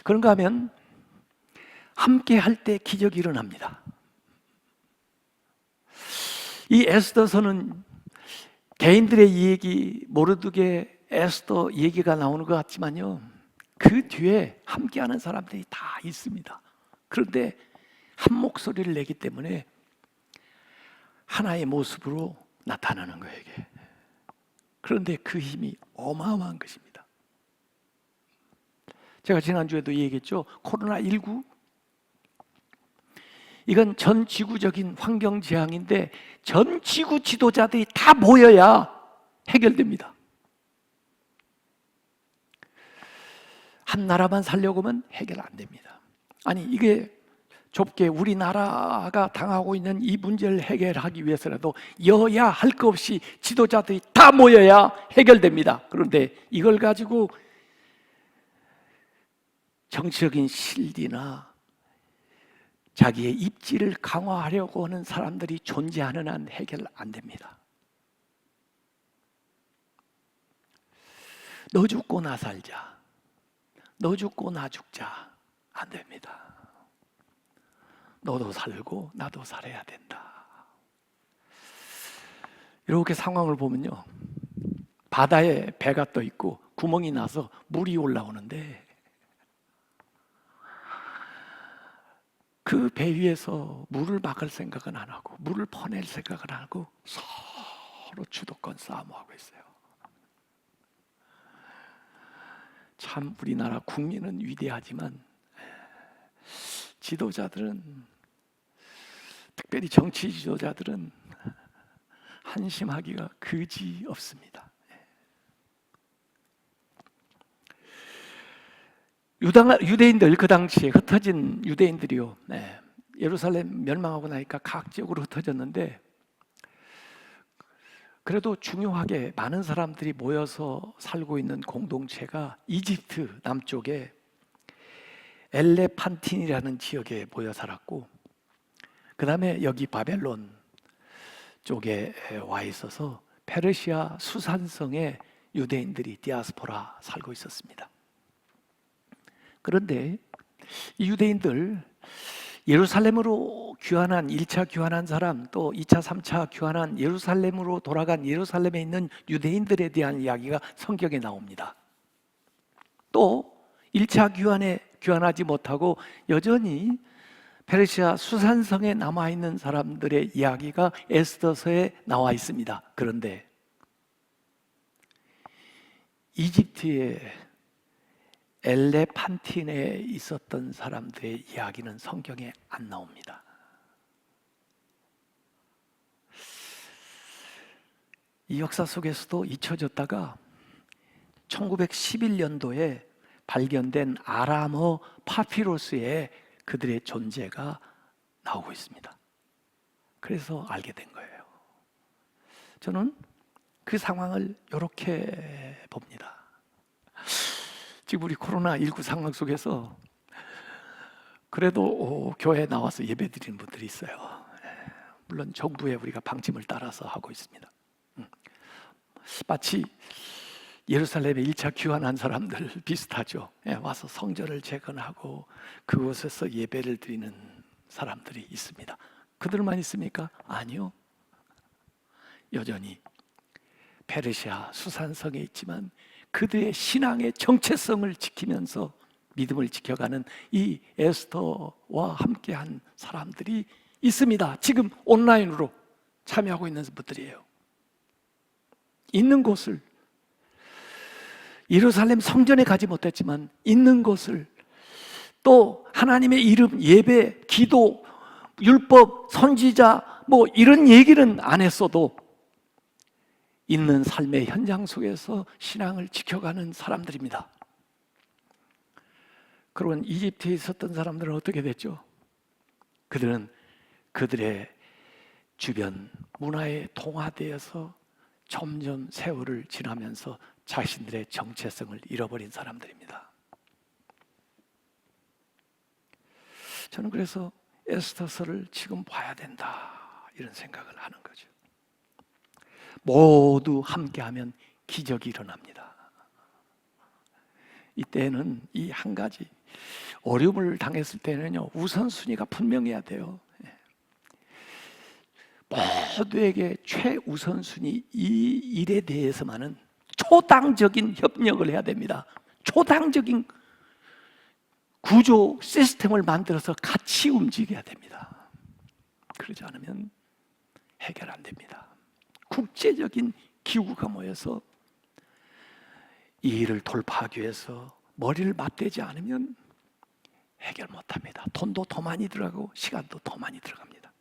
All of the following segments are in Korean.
그런가 하면 함께 할 때 기적이 일어납니다. 이 에스더서는 개인들의 얘기, 모르드게 에스더 얘기가 나오는 것 같지만요, 그 뒤에 함께하는 사람들이 다 있습니다. 그런데 한 목소리를 내기 때문에 하나의 모습으로 나타나는 거예요, 이게. 그런데 그 힘이 어마어마한 것입니다. 제가 지난주에도 얘기했죠. 코로나19, 이건 전 지구적인 환경 재앙인데 전 지구 지도자들이 다 모여야 해결됩니다. 한 나라만 살려고 하면 해결 안 됩니다. 아니, 이게 좁게 우리나라가 당하고 있는 이 문제를 해결하기 위해서라도 여야 할 것 없이 지도자들이 다 모여야 해결됩니다. 그런데 이걸 가지고 정치적인 실리나 자기의 입지를 강화하려고 하는 사람들이 존재하는 한 해결 안 됩니다. 너 죽고 나 살자, 너 죽고 나 죽자, 안 됩니다. 너도 살고 나도 살아야 된다. 이렇게 상황을 보면요, 바다에 배가 떠 있고 구멍이 나서 물이 올라오는데 그 배 위에서 물을 막을 생각은 안 하고 물을 퍼낼 생각은 안 하고 서로 주도권 싸움하고 있어요. 참 우리나라 국민은 위대하지만 지도자들은, 특별히 정치 지도자들은 한심하기가 그지 없습니다. 유대인들, 그 당시에 흩어진 유대인들이요, 예루살렘 멸망하고 나니까 각 지역으로 흩어졌는데, 그래도 중요하게 많은 사람들이 모여서 살고 있는 공동체가 이집트 남쪽에 엘레판틴이라는 지역에 모여 살았고, 그 다음에 여기 바벨론 쪽에 와 있어서 페르시아 수산성에 유대인들이 디아스포라 살고 있었습니다. 그런데 이 유대인들, 예루살렘으로 귀환한 1차 귀환한 사람, 또 2차, 3차 귀환한 예루살렘으로 돌아간 예루살렘에 있는 유대인들에 대한 이야기가 성경에 나옵니다. 또 1차 귀환하지 못하고 여전히 페르시아 수산성에 남아있는 사람들의 이야기가 에스더서에 나와 있습니다. 그런데 이집트의 엘레판틴에 있었던 사람들의 이야기는 성경에 안 나옵니다. 이 역사 속에서도 잊혀졌다가 1911년도에 발견된 아람어 파피루스에 그들의 존재가 나오고 있습니다. 그래서 알게 된 거예요. 저는 그 상황을 이렇게 봅니다. 지금 우리 코로나19 상황 속에서 그래도 교회에 나와서 예배 드리는 분들이 있어요. 물론 정부에 우리가 방침을 따라서 하고 있습니다. 마치 예루살렘에 1차 귀환한 사람들 비슷하죠. 와서 성전을 재건하고 그곳에서 예배를 드리는 사람들이 있습니다. 그들만 있습니까? 아니요. 여전히 페르시아 수산성에 있지만 그들의 신앙의 정체성을 지키면서 믿음을 지켜가는 이 에스더와 함께한 사람들이 있습니다. 지금 온라인으로 참여하고 있는 분들이에요. 있는 곳을, 예루살렘 성전에 가지 못했지만 있는 곳을, 또 하나님의 이름, 예배, 기도, 율법, 선지자 뭐 이런 얘기는 안 했어도 있는 삶의 현장 속에서 신앙을 지켜가는 사람들입니다. 그러면 이집트에 있었던 사람들은 어떻게 됐죠? 그들은 그들의 주변 문화에 동화되어서 점점 세월을 지나면서 자신들의 정체성을 잃어버린 사람들입니다. 저는 그래서 에스더서를 지금 봐야 된다, 이런 생각을 하는 거죠. 모두 함께하면 기적이 일어납니다. 이때는 이 한 가지 어려움을 당했을 때는요, 우선순위가 분명해야 돼요. 모두에게 최우선순위 이 일에 대해서만은 초당적인 협력을 해야 됩니다. 초당적인 구조 시스템을 만들어서 같이 움직여야 됩니다. 그러지 않으면 해결 안 됩니다. 국제적인 기구가 모여서 이 일을 돌파하기 위해서 머리를 맞대지 않으면 해결 못합니다. 돈도 더 많이 들어가고 시간도 더 많이 들어갑니다.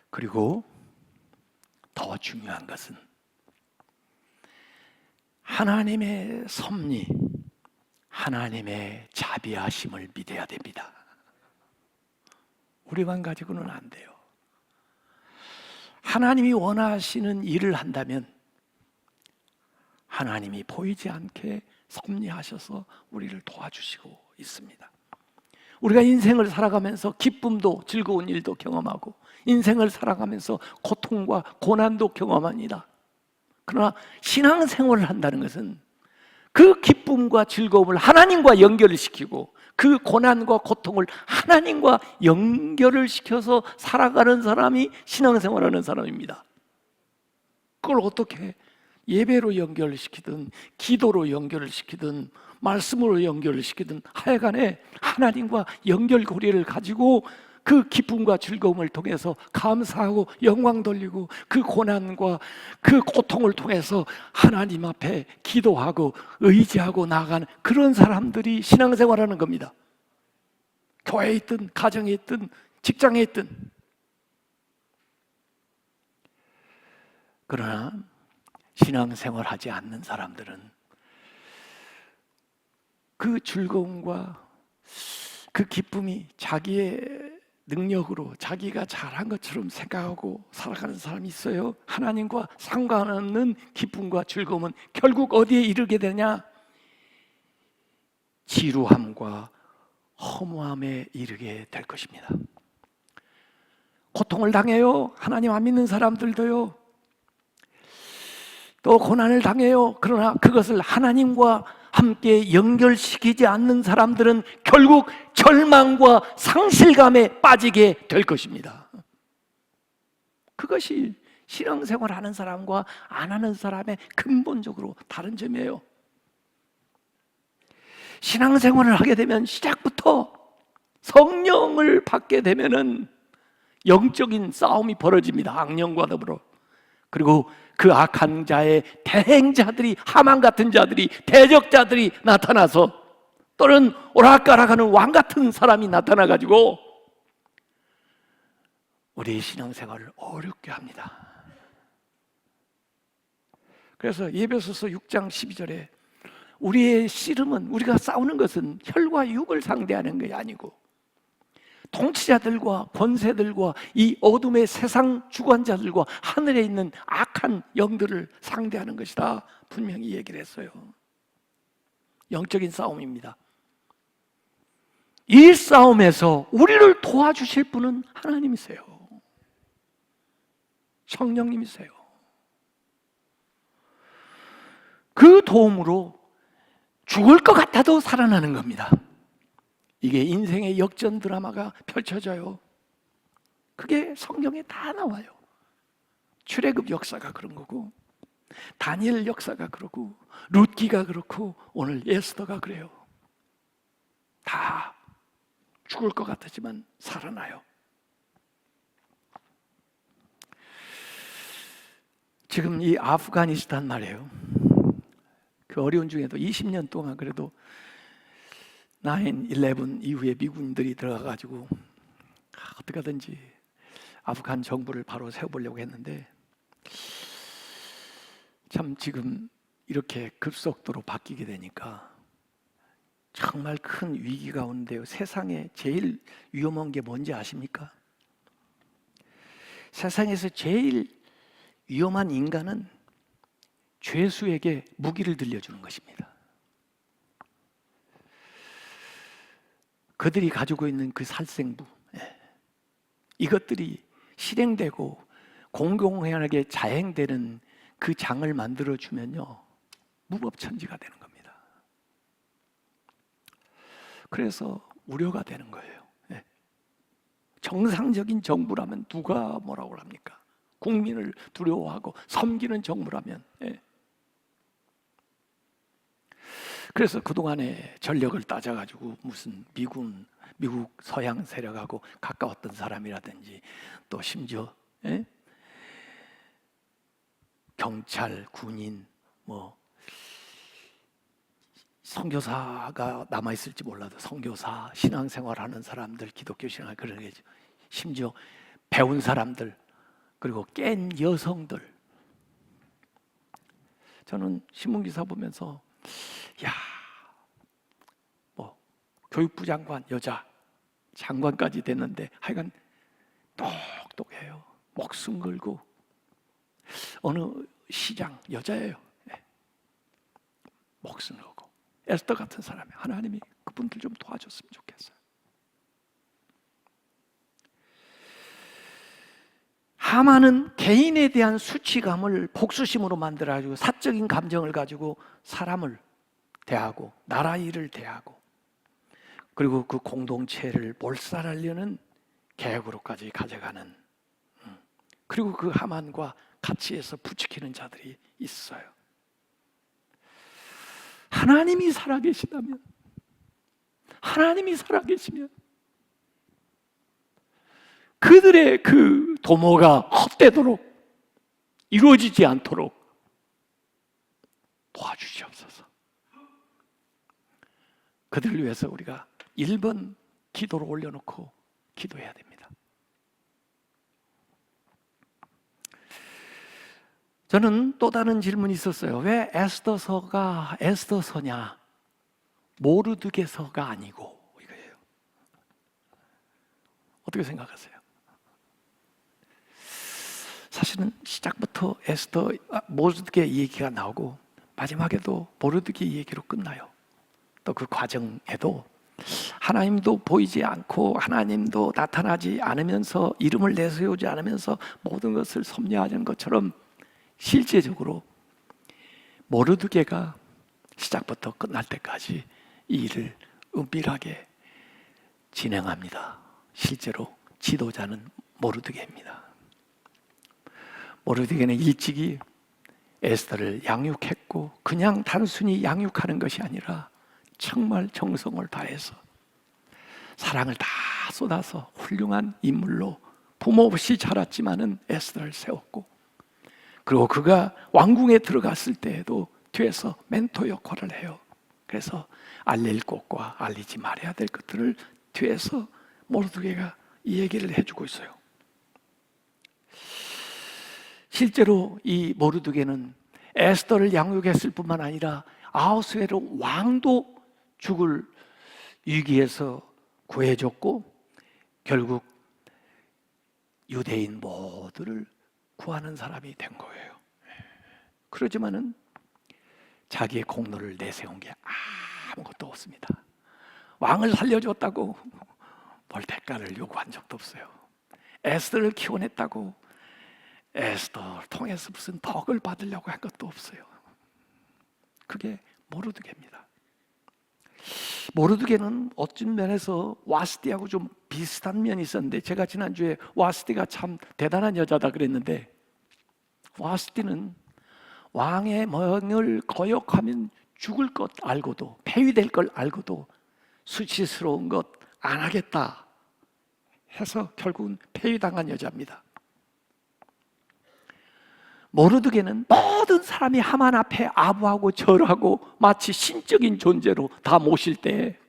그리고 더 중요한 것은 하나님의 섭리, 하나님의 자비하심을 믿어야 됩니다. 우리만 가지고는 안 돼요. 하나님이 원하시는 일을 한다면 하나님이 보이지 않게 섭리하셔서 우리를 도와주시고 있습니다. 우리가 인생을 살아가면서 기쁨도 즐거운 일도 경험하고 인생을 살아가면서 고통과 고난도 경험합니다. 그러나 신앙생활을 한다는 것은 그 기쁨과 즐거움을 하나님과 연결을 시키고 그 고난과 고통을 하나님과 연결을 시켜서 살아가는 사람이 신앙생활하는 사람입니다. 그걸 어떻게 예배로 연결을 시키든 기도로 연결을 시키든 말씀으로 연결을 시키든 하여간에 하나님과 연결고리를 가지고 그 기쁨과 즐거움을 통해서 감사하고 영광 돌리고 그 고난과 그 고통을 통해서 하나님 앞에 기도하고 의지하고 나아가는 그런 사람들이 신앙생활하는 겁니다. 교회에 있든 가정에 있든 직장에 있든. 그러나 신앙생활하지 않는 사람들은 그 즐거움과 그 기쁨이 자기의 능력으로 자기가 잘한 것처럼 생각하고 살아가는 사람이 있어요. 하나님과 상관없는 기쁨과 즐거움은 결국 어디에 이르게 되냐? 지루함과 허무함에 이르게 될 것입니다. 고통을 당해요. 하나님 안 믿는 사람들도요. 또 고난을 당해요. 그러나 그것을 하나님과 함께 연결시키지 않는 사람들은 결국 절망과 상실감에 빠지게 될 것입니다. 그것이 신앙생활 하는 사람과 안 하는 사람의 근본적으로 다른 점이에요. 신앙생활을 하게 되면 시작부터 성령을 받게 되면은 영적인 싸움이 벌어집니다. 악령과 더불어. 그리고 그 악한 자의 대행자들이, 하만 같은 자들이, 대적자들이 나타나서 또는 오락가락하는 왕 같은 사람이 나타나가지고 우리의 신앙생활을 어렵게 합니다. 그래서 예배소서 6장 12절에 우리의 씨름은, 우리가 싸우는 것은 혈과 육을 상대하는 것이 아니고 통치자들과 권세들과 이 어둠의 세상 주관자들과 하늘에 있는 악한 영들을 상대하는 것이다. 분명히 얘기를 했어요. 영적인 싸움입니다. 이 싸움에서 우리를 도와주실 분은 하나님이세요. 성령님이세요. 그 도움으로 죽을 것 같아도 살아나는 겁니다. 이게 인생의 역전 드라마가 펼쳐져요. 그게 성경에 다 나와요. 출애굽 역사가 그런 거고, 다니엘 역사가 그렇고, 룻기가 그렇고, 오늘 에스더가 그래요. 다 죽을 것 같았지만 살아나요. 지금 이 아프가니스탄 말이에요. 그 어려운 중에도 20년 동안 그래도 9/11 이후에 미군들이 들어가가지고 어떻게 하든지 아프간 정부를 바로 세워보려고 했는데 참 지금 이렇게 급속도로 바뀌게 되니까 정말 큰 위기가 오는데요. 세상에 제일 위험한 게 뭔지 아십니까? 세상에서 제일 위험한 인간은 죄수에게 무기를 들려주는 것입니다. 그들이 가지고 있는 그 살생부, 이것들이 실행되고 공공연하게 자행되는 그 장을 만들어주면요, 무법천지가 되는 겁니다. 그래서 우려가 되는 거예요. 예. 정상적인 정부라면 누가 뭐라고 합니까? 국민을 두려워하고 섬기는 정부라면. 예. 그래서 그동안에 전력을 따져가지고 무슨 미국 서양 세력하고 가까웠던 사람이라든지 또 심지어 경찰, 군인, 뭐 선교사가 남아있을지 몰라도 선교사, 신앙생활하는 사람들, 기독교 신앙 그런 게 심지어 배운 사람들, 그리고 깬 여성들. 저는 신문기사 보면서 뭐 교육부 장관 여자 장관까지 됐는데 하여간 똑똑해요. 목숨 걸고 어느 시장 여자예요. 목숨 걸고 에스더 같은 사람이 하나님이 그분들 좀 도와줬으면 좋겠어요. 하만은 개인에 대한 수치감을 복수심으로 만들어가지고 사적인 감정을 가지고 사람을 대하고 나라 일을 대하고 그리고 그 공동체를 몰살하려는 계획으로까지 가져가는 그리고 그 하만과 같이 해서 부추기는 자들이 있어요. 하나님이 살아계시다면 하나님이 살아계시면 그들의 그 도모가 헛되도록 이루어지지 않도록 도와주시옵소서. 그들을 위해서 우리가 1번 기도를 올려놓고 기도해야 됩니다. 저는 또 다른 질문이 있었어요. 왜 에스더서가 에스더서냐? 모르드게서가 아니고 이거예요. 어떻게 생각하세요? 사실은 시작부터 에스더, 모르드게 얘기가 나오고 마지막에도 모르드게 얘기로 끝나요. 또 그 과정에도 하나님도 보이지 않고 하나님도 나타나지 않으면서 이름을 내세우지 않으면서 모든 것을 섭리하는 것처럼 실제적으로 모르드게가 시작부터 끝날 때까지 이 일을 은밀하게 진행합니다. 실제로 지도자는 모르드게입니다. 모르드게는 일찍이 에스더를 양육했고 그냥 단순히 양육하는 것이 아니라 정말 정성을 다해서 사랑을 다 쏟아서 훌륭한 인물로 부모 없이 자랐지만은 에스더를 세웠고 그리고 그가 왕궁에 들어갔을 때에도 뒤에서 멘토 역할을 해요. 그래서 알릴 것과 알리지 말아야 될 것들을 뒤에서 모르드게가 이 얘기를 해주고 있어요. 실제로 이 모르드게는 에스더를 양육했을 뿐만 아니라 아하수에로 왕도 죽을 위기에서 구해줬고 결국 유대인 모두를 구하는 사람이 된 거예요. 그러지만은 자기의 공로를 내세운 게 아무것도 없습니다. 왕을 살려줬다고 뭘 대가를 요구한 적도 없어요. 에스더를 키워냈다고 에스더를 통해서 무슨 덕을 받으려고 한 것도 없어요. 그게 모르드게입니다. 모르드게는 어떤 면에서 와스디하고 좀 비슷한 면이 있었는데 제가 지난주에 와스디가 참 대단한 여자다 그랬는데 와스디는 왕의 명을 거역하면 죽을 것 알고도 폐위될 걸 알고도 수치스러운 것 안 하겠다 해서 결국은 폐위당한 여자입니다. 모르드게는 모든 사람이 하만 앞에 아부하고 절하고 마치 신적인 존재로 다 모실 때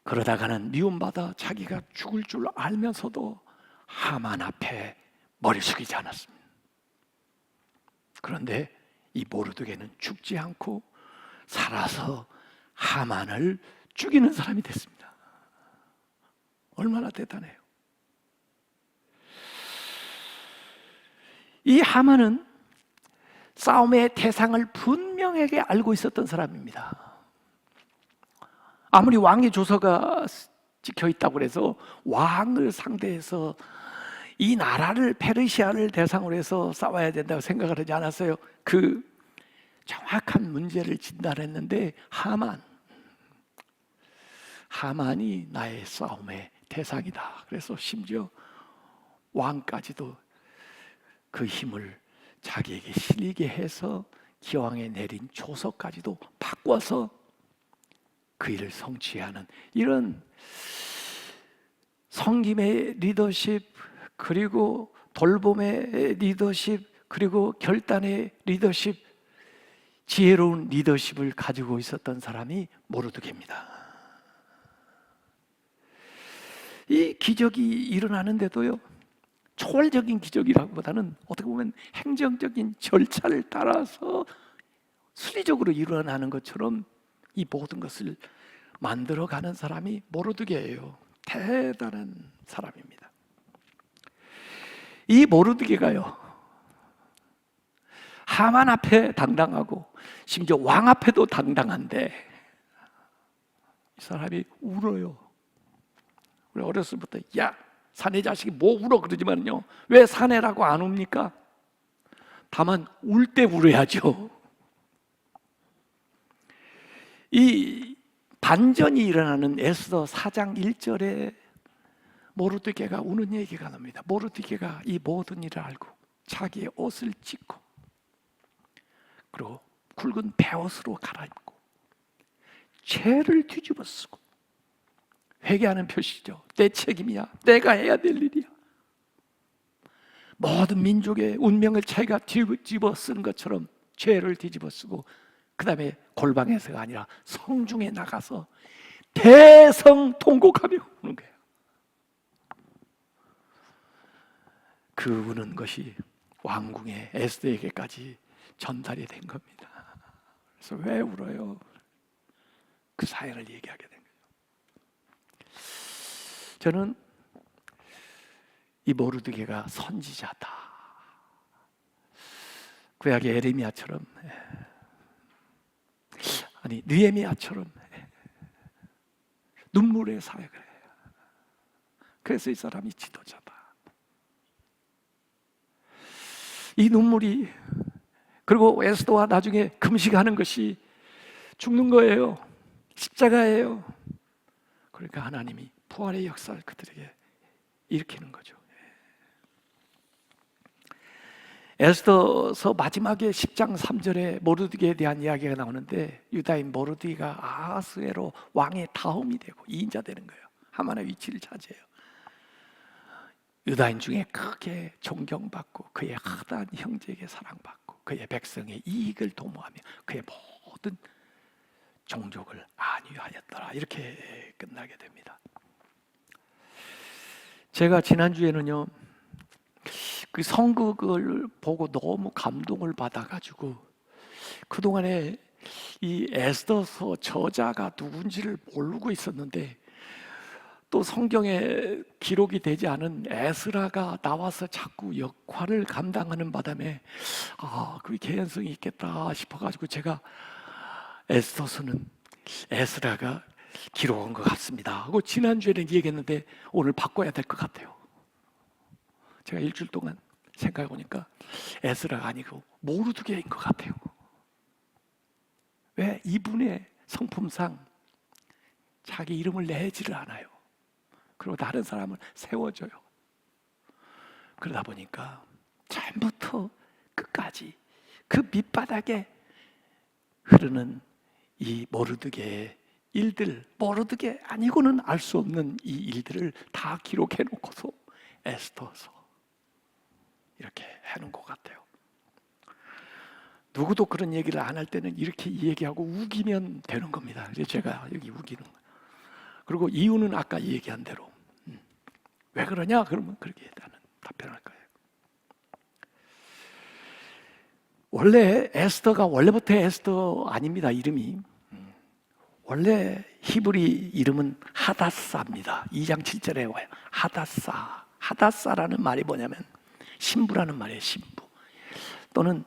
그러다가는 미움받아 자기가 죽을 줄 알면서도 하만 앞에 머리 숙이지 않았습니다. 그런데 이 모르드게는 죽지 않고 살아서 하만을 죽이는 사람이 됐습니다. 얼마나 대단해요. 이 하만은 싸움의 대상을 분명하게 알고 있었던 사람입니다. 아무리 왕의 조서가 찍혀 있다고 해서 왕을 상대해서 이 나라를 페르시아를 대상으로 해서 싸워야 된다고 생각을 하지 않았어요. 그 정확한 문제를 진단했는데 하만이 나의 싸움의 대상이다. 그래서 심지어 왕까지도 그 힘을 자기에게 실리게 해서 기왕에 내린 조서까지도 바꿔서 그 일을 성취하는 이런 섬김의 리더십, 그리고 돌봄의 리더십, 그리고 결단의 리더십, 지혜로운 리더십을 가지고 있었던 사람이 모르드게입니다. 이 기적이 일어나는데도요, 초월적인 기적이라기보다는 어떻게 보면 행정적인 절차를 따라서 수리적으로 일어나는 것처럼 이 모든 것을 만들어가는 사람이 모르드게예요. 대단한 사람입니다. 이 모르드게가요, 하만 앞에 당당하고 심지어 왕 앞에도 당당한데 이 사람이 울어요. 우리 어렸을 때부터 야 사내 자식이 뭐 울어 그러지만요, 왜 사내라고 안 웁니까? 다만 울 때 울어야죠. 이 반전이 일어나는 에스더 4장 1절에 모르드게가 우는 얘기가 나옵니다. 모르드게가 이 모든 일을 알고 자기의 옷을 찢고 그리고 굵은 베옷으로 갈아입고 죄를 뒤집어 쓰고 회개하는 표시죠. 내 책임이야, 내가 해야 될 일이야. 모든 민족의 운명을 자기가 뒤집어 쓴 것처럼 죄를 뒤집어 쓰고 그 다음에 골방에서가 아니라 성중에 나가서 대성통곡하며 우는 거예요. 그 우는 것이 왕궁의 에스더에게까지 전달이 된 겁니다. 그래서 왜 울어요? 그 사연을 얘기하게 된 거예요. 저는 이 모르드게가 선지자다. 구약의 에레미야처럼, 아니 느헤미야처럼 눈물의 사역을 해요. 그래서 이 사람이 지도자다. 이 눈물이, 그리고 에스더와 나중에 금식하는 것이 죽는 거예요. 십자가예요. 그러니까 하나님이 부활의 역사를 그들에게 일으키는 거죠. 에스더서 마지막에 10장 3절에 모르드게에 대한 이야기가 나오는데 유다인 모르드게가 아하스웨로 왕의 다음이 되고 2인자 되는 거예요. 하만의 위치를 차지해요. 유다인 중에 크게 존경받고 그의 하다한 형제에게 사랑받고 그의 백성의 이익을 도모하며 그의 모든 종족을 안위하였더라. 이렇게 끝나게 됩니다. 제가 지난주에는요, 그 성극을 보고 너무 감동을 받아가지고 그동안에 이 에스더서 저자가 누군지를 모르고 있었는데 또 성경에 기록이 되지 않은 에스라가 나와서 자꾸 역할을 감당하는 바람에 그 개연성이 있겠다 싶어가지고 제가 에스더서는 에스라가 기록한 것 같습니다 하고 지난주에는 얘기했는데 오늘 바꿔야 될 것 같아요. 제가 일주일 동안 생각해 보니까 에스라가 아니고 모르드게인 것 같아요. 왜? 이분의 성품상 자기 이름을 내지를 않아요. 그리고 다른 사람을 세워줘요. 그러다 보니까 처음부터 끝까지 그 밑바닥에 흐르는 이 모르드게의 일들, 모르드게 아니고는 알 수 없는 이 일들을 다 기록해 놓고서 에스더서 이렇게 해놓은 것 같아요. 누구도 그런 얘기를 안 할 때는 이렇게 얘기하고 우기면 되는 겁니다. 그래서 제가 여기 우기는 거예요. 그리고 이유는 아까 얘기한 대로 왜 그러냐? 그러면 그렇게 나는 답변할 거예요. 원래 에스더가 원래부터 에스더 아닙니다. 이름이 원래 히브리 이름은 하다사입니다. 2장 7절에 와요. 하다사라는 말이 뭐냐면 신부라는 말이에요. 신부 또는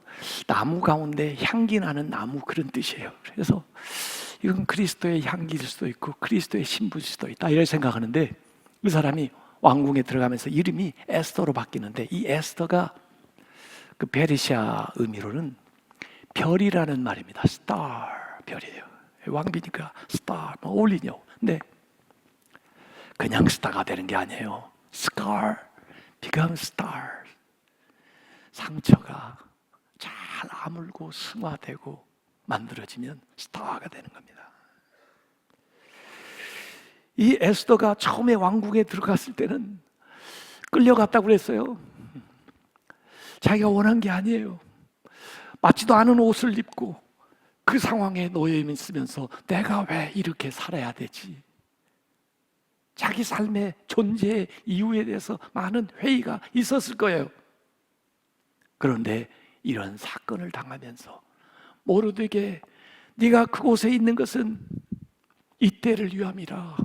나무 가운데 향기 나는 나무, 그런 뜻이에요. 그래서 이건 그리스도의 향기일 수도 있고 그리스도의 신부일 수도 있다 이렇게 생각하는데 이 사람이 왕궁에 들어가면서 이름이 에스더로 바뀌는데 이 에스더가 그 페르시아 의미로는 별이라는 말입니다. star, 별이에요. 왕비니까 star, 뭐 어울리냐고. 근데 그냥 스타가 되는 게 아니에요. scar, become star. 상처가 잘 아물고 승화되고 만들어지면 스타가 되는 겁니다. 이 에스더가 처음에 왕궁에 들어갔을 때는 끌려갔다고 그랬어요. 자기가 원한 게 아니에요. 맞지도 않은 옷을 입고 그 상황에 놓여 있으면서 내가 왜 이렇게 살아야 되지? 자기 삶의 존재의 이유에 대해서 많은 회의가 있었을 거예요. 그런데 이런 사건을 당하면서 모르드게 네가 그곳에 있는 것은 이때를 위함이라,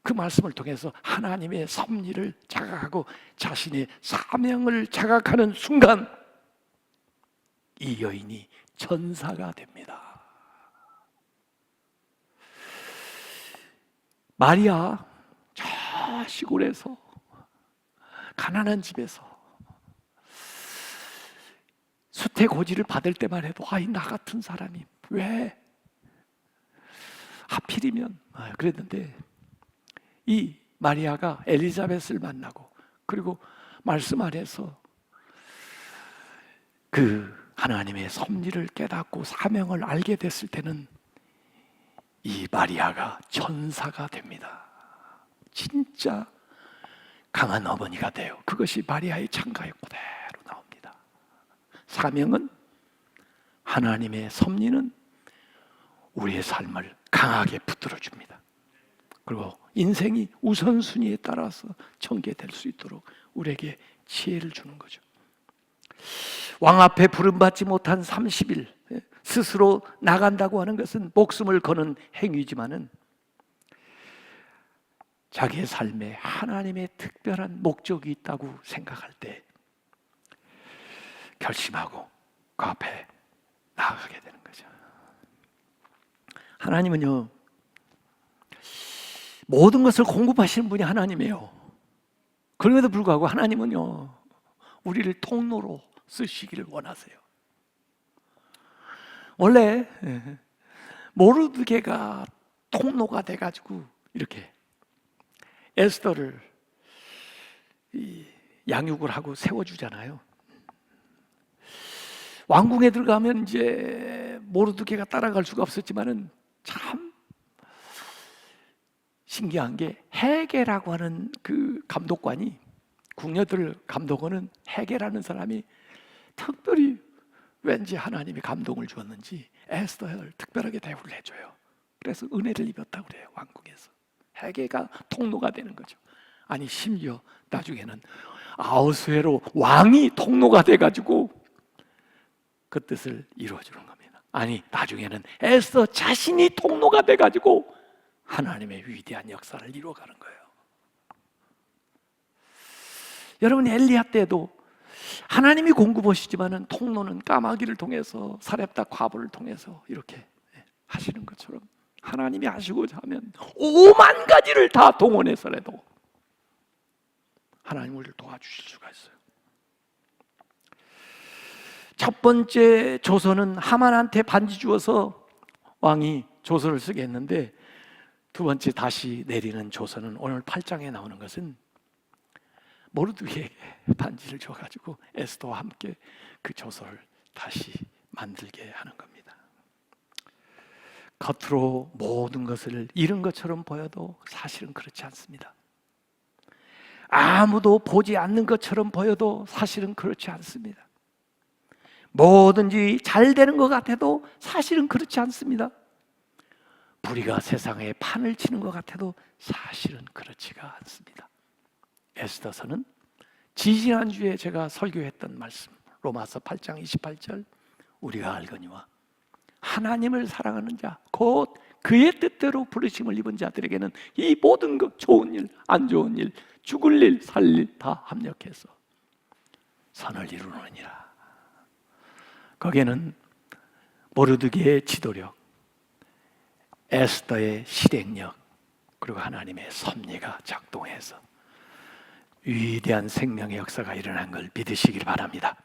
그 말씀을 통해서 하나님의 섭리를 자각하고 자신의 사명을 자각하는 순간 이 여인이 천사가 됩니다. 마리아, 저 시골에서 가난한 집에서 수태고지를 받을 때만 해도 아이 나 같은 사람이 왜 하필이면 그랬는데, 이 마리아가 엘리자벳을 만나고 그리고 말씀 안에서 그 하나님의 섭리를 깨닫고 사명을 알게 됐을 때는 이 마리아가 천사가 됩니다. 진짜 강한 어머니가 돼요. 그것이 마리아의 창가에 그대로 나옵니다. 사명은, 하나님의 섭리는 우리의 삶을 강하게 붙들어 줍니다. 그리고 인생이 우선순위에 따라서 전개될 수 있도록 우리에게 지혜를 주는 거죠. 왕 앞에 부름받지 못한 30일 스스로 나간다고 하는 것은 목숨을 거는 행위지만은 자기의 삶에 하나님의 특별한 목적이 있다고 생각할 때 결심하고 그 앞에 나아가게 되는 거죠. 하나님은요, 모든 것을 공급하시는 분이 하나님이에요. 그럼에도 불구하고 하나님은요, 우리를 통로로 쓰시기를 원하세요. 원래 모르드게가 통로가 돼가지고 이렇게 에스더를 양육을 하고 세워주잖아요. 왕궁에 들어가면 이제 모르드게가 따라갈 수가 없었지만은 참 신기한 게 헤게라고 하는 그 감독관이, 궁녀들 감독원은 헤게라는 사람이 특별히 왠지 하나님이 감동을 주었는지 에스더를 특별하게 대우를 해줘요. 그래서 은혜를 입었다고 그래요. 왕궁에서 헤게가 통로가 되는 거죠. 아니 심지어 나중에는 아하수에로 왕이 통로가 돼가지고 그 뜻을 이루어주는 겁니다. 아니 나중에는 에스더 자신이 통로가 돼가지고 하나님의 위대한 역사를 이루어가는 거예요. 여러분, 엘리야 때도 하나님이 공급하시지만은 통로는 까마귀를 통해서, 사렙다 과부를 통해서 이렇게 하시는 것처럼 하나님이 하시고자 하면 5만 가지를 다 동원해서라도 하나님 우리를 도와주실 수가 있어요. 첫 번째 조서는 하만한테 반지 주어서 왕이 조서를 쓰게 했는데, 두 번째 다시 내리는 조서는 오늘 8장에 나오는 것은 모르드게에게 반지를 줘가지고 에스더와 함께 그 조서를 다시 만들게 하는 겁니다. 겉으로 모든 것을 잃은 것처럼 보여도 사실은 그렇지 않습니다. 아무도 보지 않는 것처럼 보여도 사실은 그렇지 않습니다. 뭐든지 잘 되는 것 같아도 사실은 그렇지 않습니다. 불의가 세상에 판을 치는 것 같아도 사실은 그렇지가 않습니다. 에스더서는 지지난주에 제가 설교했던 말씀, 로마서 8장 28절, 우리가 알거니와 하나님을 사랑하는 자, 곧 그의 뜻대로 부르심을 입은 자들에게는 이 모든 것, 좋은 일, 안 좋은 일, 죽을 일, 살 일 다 합력해서 선을 이루느니라. 거기에는 모르드게의 지도력, 에스더의 실행력, 그리고 하나님의 섭리가 작동해서 위대한 생명의 역사가 일어난 걸 믿으시길 바랍니다.